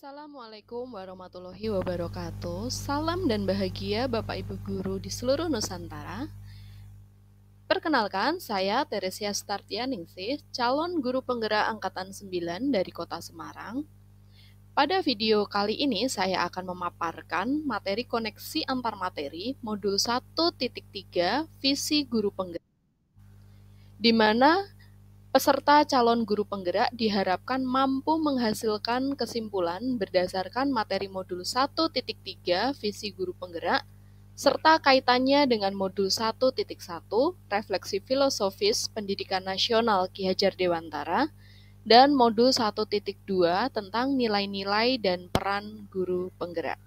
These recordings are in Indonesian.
Assalamualaikum warahmatullahi wabarakatuh. Salam dan bahagia Bapak Ibu Guru di seluruh Nusantara. Perkenalkan, saya Teresia Startianingsih, calon guru penggerak Angkatan 9 dari Kota Semarang. Pada video kali ini saya akan memaparkan materi koneksi antar materi modul 1.3 visi guru penggerak, di mana peserta calon guru penggerak diharapkan mampu menghasilkan kesimpulan berdasarkan materi modul 1.3 visi guru penggerak serta kaitannya dengan modul 1.1 refleksi filosofis pendidikan nasional Ki Hajar Dewantara dan modul 1.2 tentang nilai-nilai dan peran guru penggerak.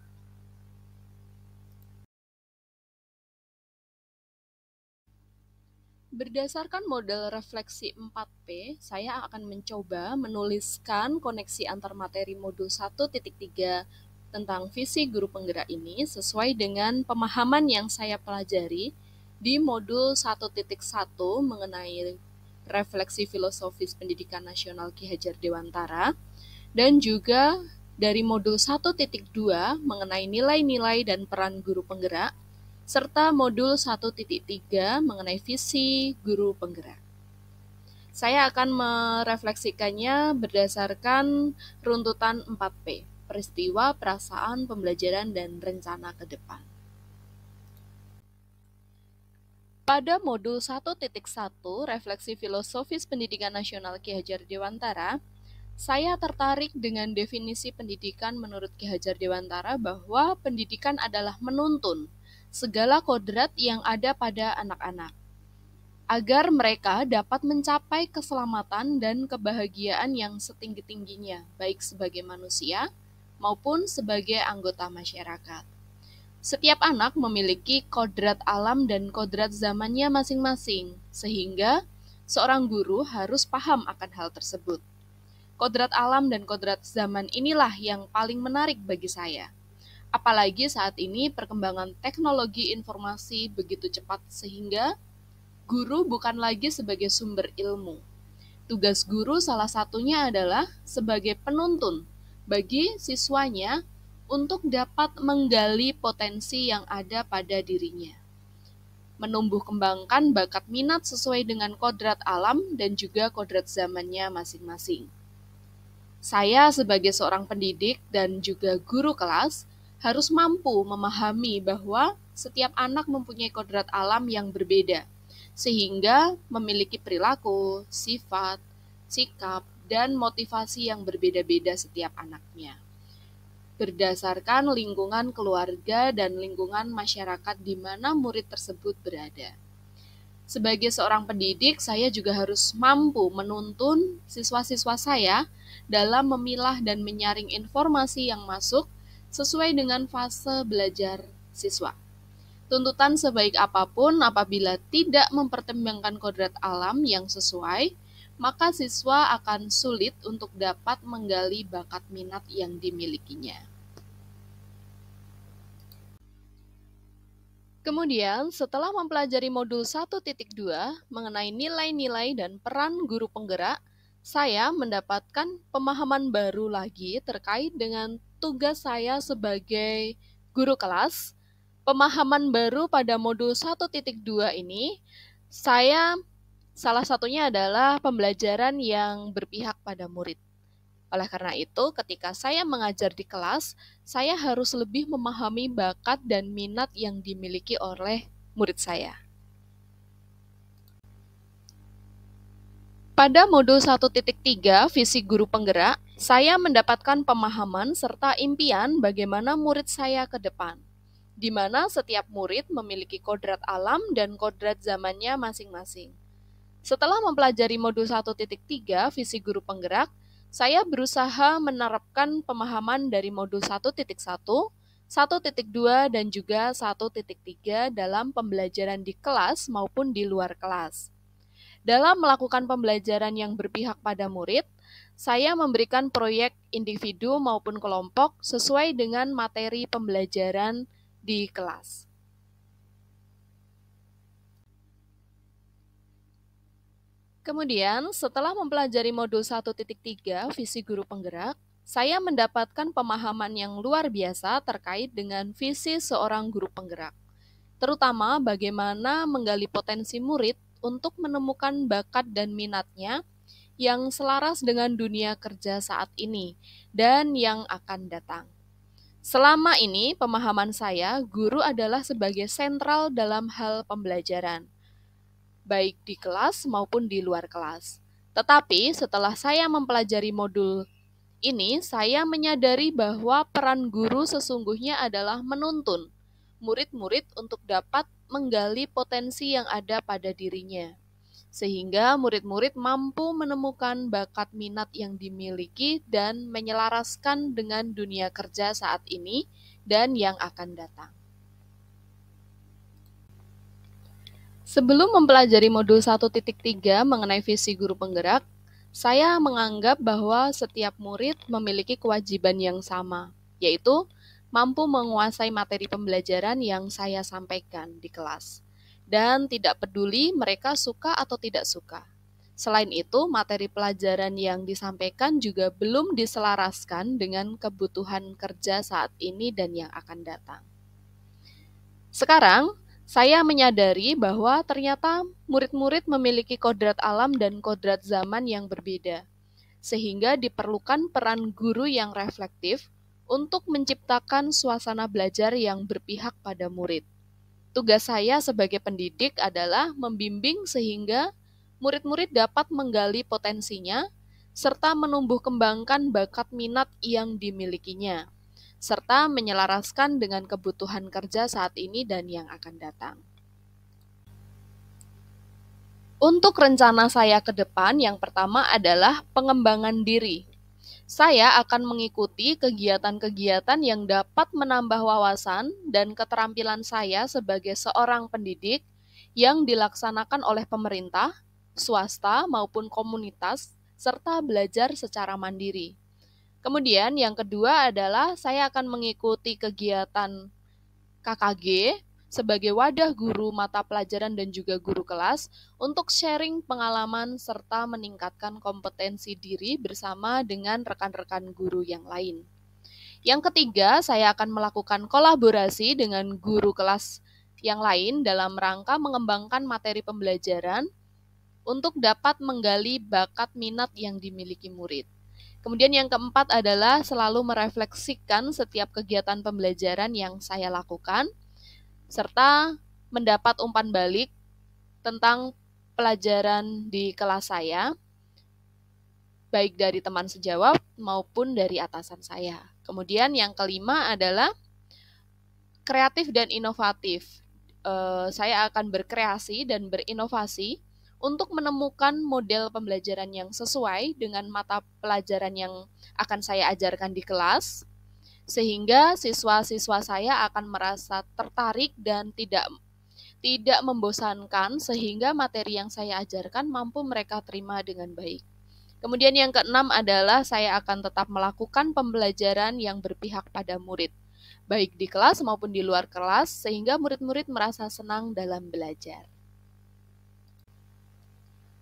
Berdasarkan model refleksi 4P, saya akan mencoba menuliskan koneksi antar materi modul 1.3 tentang visi guru penggerak ini sesuai dengan pemahaman yang saya pelajari di modul 1.1 mengenai refleksi filosofis pendidikan nasional Ki Hajar Dewantara dan juga dari modul 1.2 mengenai nilai-nilai dan peran guru penggerak serta modul 1.3 mengenai visi guru penggerak. Saya akan merefleksikannya berdasarkan runtutan 4P, peristiwa, perasaan, pembelajaran, dan rencana ke depan. Pada modul 1.1 refleksi filosofis pendidikan nasional Ki Hajar Dewantara, saya tertarik dengan definisi pendidikan menurut Ki Hajar Dewantara bahwa pendidikan adalah menuntun segala kodrat yang ada pada anak-anak, agar mereka dapat mencapai keselamatan dan kebahagiaan yang setinggi-tingginya, baik sebagai manusia maupun sebagai anggota masyarakat. Setiap anak memiliki kodrat alam dan kodrat zamannya masing-masing, sehingga seorang guru harus paham akan hal tersebut. Kodrat alam dan kodrat zaman inilah yang paling menarik bagi saya. Apalagi saat ini perkembangan teknologi informasi begitu cepat sehingga guru bukan lagi sebagai sumber ilmu. Tugas guru salah satunya adalah sebagai penuntun bagi siswanya untuk dapat menggali potensi yang ada pada dirinya. Menumbuh kembangkan bakat minat sesuai dengan kodrat alam dan juga kodrat zamannya masing-masing. Saya sebagai seorang pendidik dan juga guru kelas harus mampu memahami bahwa setiap anak mempunyai kodrat alam yang berbeda, sehingga memiliki perilaku, sifat, sikap, dan motivasi yang berbeda-beda setiap anaknya. Berdasarkan lingkungan keluarga dan lingkungan masyarakat di mana murid tersebut berada. Sebagai seorang pendidik, saya juga harus mampu menuntun siswa-siswa saya dalam memilah dan menyaring informasi yang masuk sesuai dengan fase belajar siswa. Tuntutan sebaik apapun apabila tidak mempertimbangkan kodrat alam yang sesuai, maka siswa akan sulit untuk dapat menggali bakat minat yang dimilikinya. Kemudian, setelah mempelajari modul 1.2 mengenai nilai-nilai dan peran guru penggerak, saya mendapatkan pemahaman baru lagi terkait dengan tugas saya sebagai guru kelas. Pemahaman baru pada modul 1.2 ini, salah satunya adalah pembelajaran yang berpihak pada murid. Oleh karena itu, ketika saya mengajar di kelas, saya harus lebih memahami bakat dan minat yang dimiliki oleh murid saya. Pada modul 1.3 visi guru penggerak, saya mendapatkan pemahaman serta impian bagaimana murid saya ke depan, di mana setiap murid memiliki kodrat alam dan kodrat zamannya masing-masing. Setelah mempelajari modul 1.3 visi guru penggerak, saya berusaha menerapkan pemahaman dari modul 1.1, 1.2, dan juga 1.3 dalam pembelajaran di kelas maupun di luar kelas. Dalam melakukan pembelajaran yang berpihak pada murid, saya memberikan proyek individu maupun kelompok sesuai dengan materi pembelajaran di kelas. Kemudian, setelah mempelajari modul 1.3 visi guru penggerak, saya mendapatkan pemahaman yang luar biasa terkait dengan visi seorang guru penggerak, terutama bagaimana menggali potensi murid untuk menemukan bakat dan minatnya yang selaras dengan dunia kerja saat ini dan yang akan datang. Selama ini, pemahaman saya, guru adalah sebagai sentral dalam hal pembelajaran, baik di kelas maupun di luar kelas. Tetapi setelah saya mempelajari modul ini, saya menyadari bahwa peran guru sesungguhnya adalah menuntun murid-murid untuk dapat menggali potensi yang ada pada dirinya, sehingga murid-murid mampu menemukan bakat minat yang dimiliki dan menyelaraskan dengan dunia kerja saat ini dan yang akan datang. Sebelum mempelajari modul 1.3 mengenai visi guru penggerak, saya menganggap bahwa setiap murid memiliki kewajiban yang sama, yaitu mampu menguasai materi pembelajaran yang saya sampaikan di kelas, dan tidak peduli mereka suka atau tidak suka. Selain itu, materi pelajaran yang disampaikan juga belum diselaraskan dengan kebutuhan kerja saat ini dan yang akan datang. Sekarang, saya menyadari bahwa ternyata murid-murid memiliki kodrat alam dan kodrat zaman yang berbeda, sehingga diperlukan peran guru yang reflektif untuk menciptakan suasana belajar yang berpihak pada murid. Tugas saya sebagai pendidik adalah membimbing sehingga murid-murid dapat menggali potensinya serta menumbuh kembangkan bakat minat yang dimilikinya, serta menyelaraskan dengan kebutuhan kerja saat ini dan yang akan datang. Untuk rencana saya ke depan, yang pertama adalah pengembangan diri. Saya akan mengikuti kegiatan-kegiatan yang dapat menambah wawasan dan keterampilan saya sebagai seorang pendidik yang dilaksanakan oleh pemerintah, swasta, maupun komunitas, serta belajar secara mandiri. Kemudian yang kedua adalah saya akan mengikuti kegiatan KKG sebagai wadah guru mata pelajaran dan juga guru kelas untuk sharing pengalaman serta meningkatkan kompetensi diri bersama dengan rekan-rekan guru yang lain. Yang ketiga, saya akan melakukan kolaborasi dengan guru kelas yang lain dalam rangka mengembangkan materi pembelajaran untuk dapat menggali bakat minat yang dimiliki murid. Kemudian yang keempat adalah selalu merefleksikan setiap kegiatan pembelajaran yang saya lakukan, serta mendapat umpan balik tentang pelajaran di kelas saya, baik dari teman sejawat maupun dari atasan saya. Kemudian yang kelima adalah kreatif dan inovatif. Saya akan berkreasi dan berinovasi untuk menemukan model pembelajaran yang sesuai dengan mata pelajaran yang akan saya ajarkan di kelas, sehingga siswa-siswa saya akan merasa tertarik dan tidak membosankan, sehingga materi yang saya ajarkan mampu mereka terima dengan baik. Kemudian yang keenam adalah saya akan tetap melakukan pembelajaran yang berpihak pada murid, baik di kelas maupun di luar kelas, sehingga murid-murid merasa senang dalam belajar.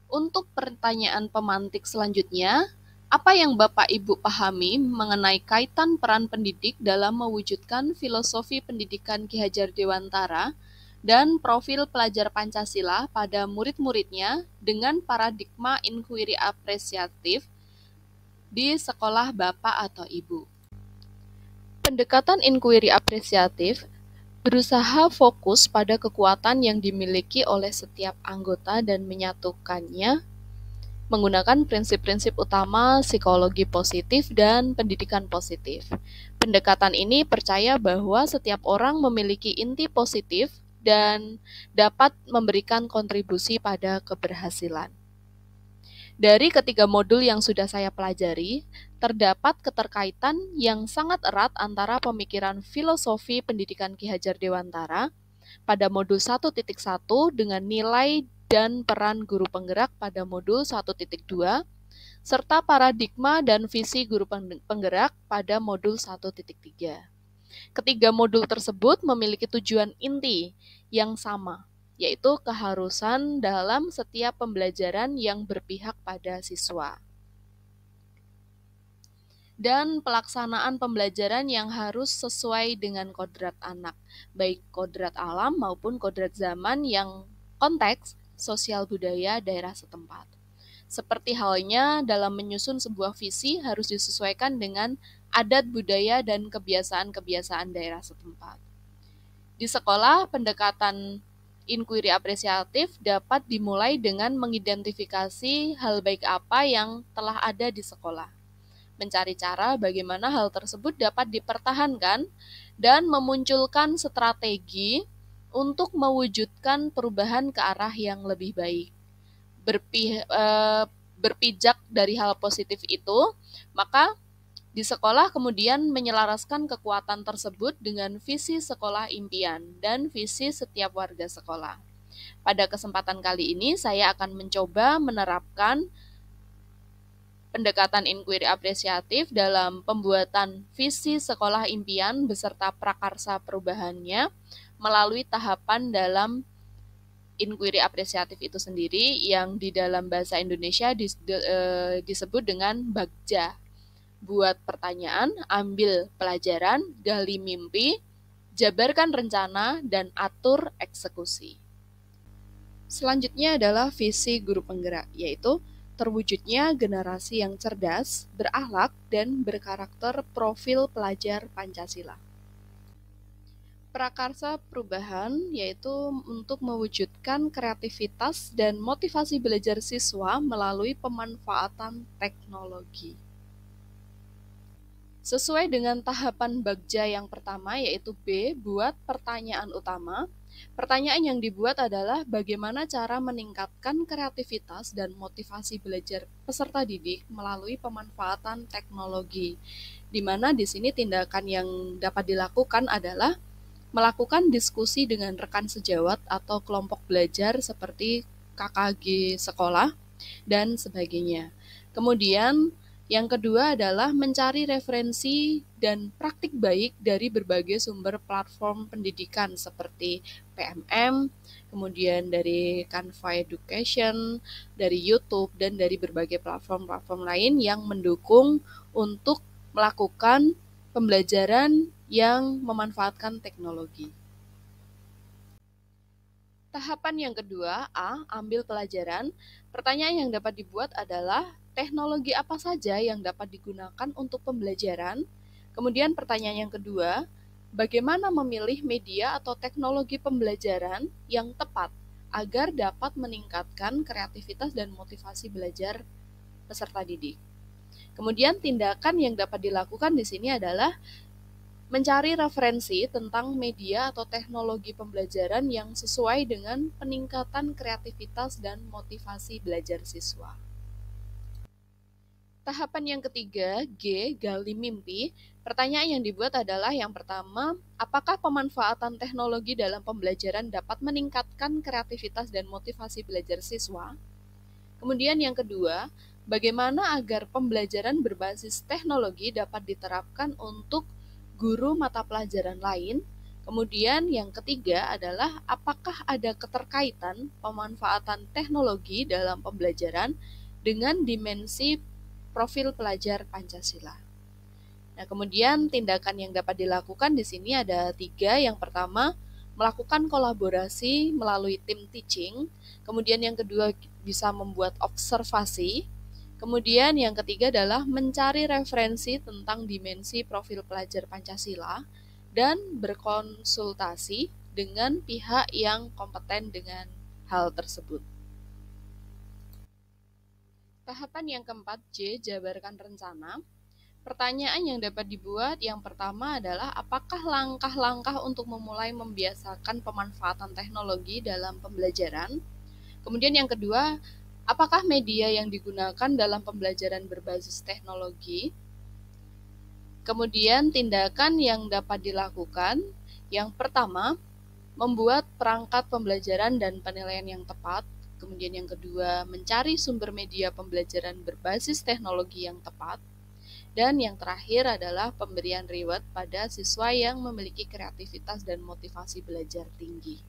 Untuk pertanyaan pemantik selanjutnya, apa yang Bapak Ibu pahami mengenai kaitan peran pendidik dalam mewujudkan filosofi pendidikan Ki Hajar Dewantara dan profil pelajar Pancasila pada murid-muridnya dengan paradigma inquiry apresiatif di sekolah Bapak atau Ibu? Pendekatan inquiry apresiatif berusaha fokus pada kekuatan yang dimiliki oleh setiap anggota dan menyatukannya menggunakan prinsip-prinsip utama psikologi positif dan pendidikan positif. Pendekatan ini percaya bahwa setiap orang memiliki inti positif dan dapat memberikan kontribusi pada keberhasilan. Dari ketiga modul yang sudah saya pelajari, terdapat keterkaitan yang sangat erat antara pemikiran filosofi pendidikan Ki Hajar Dewantara pada modul 1.1 dengan nilai dan peran guru penggerak pada modul 1.2, serta paradigma dan visi guru penggerak pada modul 1.3. Ketiga modul tersebut memiliki tujuan inti yang sama, yaitu keharusan dalam setiap pembelajaran yang berpihak pada siswa. dan pelaksanaan pembelajaran yang harus sesuai dengan kodrat anak, baik kodrat alam maupun kodrat zaman yang konteks sosial budaya daerah setempat. Seperti halnya dalam menyusun sebuah visi harus disesuaikan dengan adat budaya dan kebiasaan-kebiasaan daerah setempat. Di sekolah, pendekatan inquiry apresiatif dapat dimulai dengan mengidentifikasi hal baik apa yang telah ada di sekolah, mencari cara bagaimana hal tersebut dapat dipertahankan, dan memunculkan strategi untuk mewujudkan perubahan ke arah yang lebih baik. Berpijak dari hal positif itu, maka di sekolah kemudian menyelaraskan kekuatan tersebut dengan visi sekolah impian dan visi setiap warga sekolah. Pada kesempatan kali ini saya akan mencoba menerapkan pendekatan inquiry apresiatif dalam pembuatan visi sekolah impian beserta prakarsa perubahannya melalui tahapan dalam inquiry apresiatif itu sendiri yang di dalam bahasa Indonesia disebut dengan bagja. Buat pertanyaan, ambil pelajaran, gali mimpi, jabarkan rencana, dan atur eksekusi. Selanjutnya adalah visi guru penggerak, yaitu terwujudnya generasi yang cerdas, berakhlak, dan berkarakter profil pelajar Pancasila. Prakarsa perubahan yaitu untuk mewujudkan kreativitas dan motivasi belajar siswa melalui pemanfaatan teknologi. Sesuai dengan tahapan bagja yang pertama yaitu B, buat pertanyaan utama. Pertanyaan yang dibuat adalah bagaimana cara meningkatkan kreativitas dan motivasi belajar peserta didik melalui pemanfaatan teknologi. Di mana di sini tindakan yang dapat dilakukan adalah melakukan diskusi dengan rekan sejawat atau kelompok belajar seperti KKG sekolah dan sebagainya. Kemudian yang kedua adalah mencari referensi dan praktik baik dari berbagai sumber platform pendidikan seperti PMM, kemudian dari Canva Education, dari YouTube, dan dari berbagai platform-platform lain yang mendukung untuk melakukan pembelajaran yang memanfaatkan teknologi. Tahapan yang kedua, A, ambil pelajaran. Pertanyaan yang dapat dibuat adalah teknologi apa saja yang dapat digunakan untuk pembelajaran. Kemudian pertanyaan yang kedua, bagaimana memilih media atau teknologi pembelajaran yang tepat agar dapat meningkatkan kreativitas dan motivasi belajar peserta didik. Kemudian tindakan yang dapat dilakukan di sini adalah mencari referensi tentang media atau teknologi pembelajaran yang sesuai dengan peningkatan kreativitas dan motivasi belajar siswa. Tahapan yang ketiga, G, gali mimpi. Pertanyaan yang dibuat adalah yang pertama, apakah pemanfaatan teknologi dalam pembelajaran dapat meningkatkan kreativitas dan motivasi belajar siswa? Kemudian yang kedua, bagaimana agar pembelajaran berbasis teknologi dapat diterapkan untuk guru mata pelajaran lain. Kemudian yang ketiga adalah apakah ada keterkaitan pemanfaatan teknologi dalam pembelajaran dengan dimensi profil pelajar Pancasila. Nah, kemudian tindakan yang dapat dilakukan di sini ada 3. Yang pertama, melakukan kolaborasi melalui tim teaching. Kemudian yang kedua bisa membuat observasi. Kemudian yang ketiga adalah mencari referensi tentang dimensi profil pelajar Pancasila dan berkonsultasi dengan pihak yang kompeten dengan hal tersebut. Tahapan yang keempat, J, jabarkan rencana. Pertanyaan yang dapat dibuat yang pertama adalah apakah langkah-langkah untuk memulai membiasakan pemanfaatan teknologi dalam pembelajaran? Kemudian yang kedua, apakah media yang digunakan dalam pembelajaran berbasis teknologi? Kemudian tindakan yang dapat dilakukan, yang pertama, membuat perangkat pembelajaran dan penilaian yang tepat. Kemudian yang kedua, mencari sumber media pembelajaran berbasis teknologi yang tepat. Dan yang terakhir adalah pemberian reward pada siswa yang memiliki kreativitas dan motivasi belajar tinggi.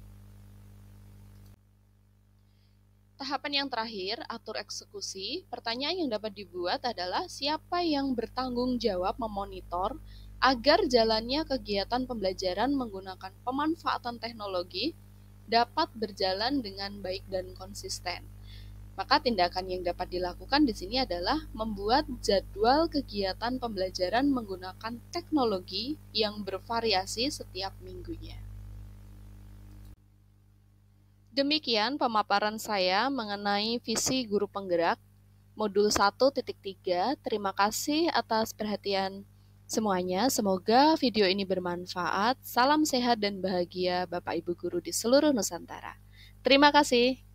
Tahapan yang terakhir, atur eksekusi. Pertanyaan yang dapat dibuat adalah siapa yang bertanggung jawab memonitor agar jalannya kegiatan pembelajaran menggunakan pemanfaatan teknologi dapat berjalan dengan baik dan konsisten. Maka tindakan yang dapat dilakukan di sini adalah membuat jadwal kegiatan pembelajaran menggunakan teknologi yang bervariasi setiap minggunya. Demikian pemaparan saya mengenai visi guru penggerak modul 1.3. Terima kasih atas perhatian semuanya. Semoga video ini bermanfaat. Salam sehat dan bahagia Bapak Ibu guru di seluruh Nusantara. Terima kasih.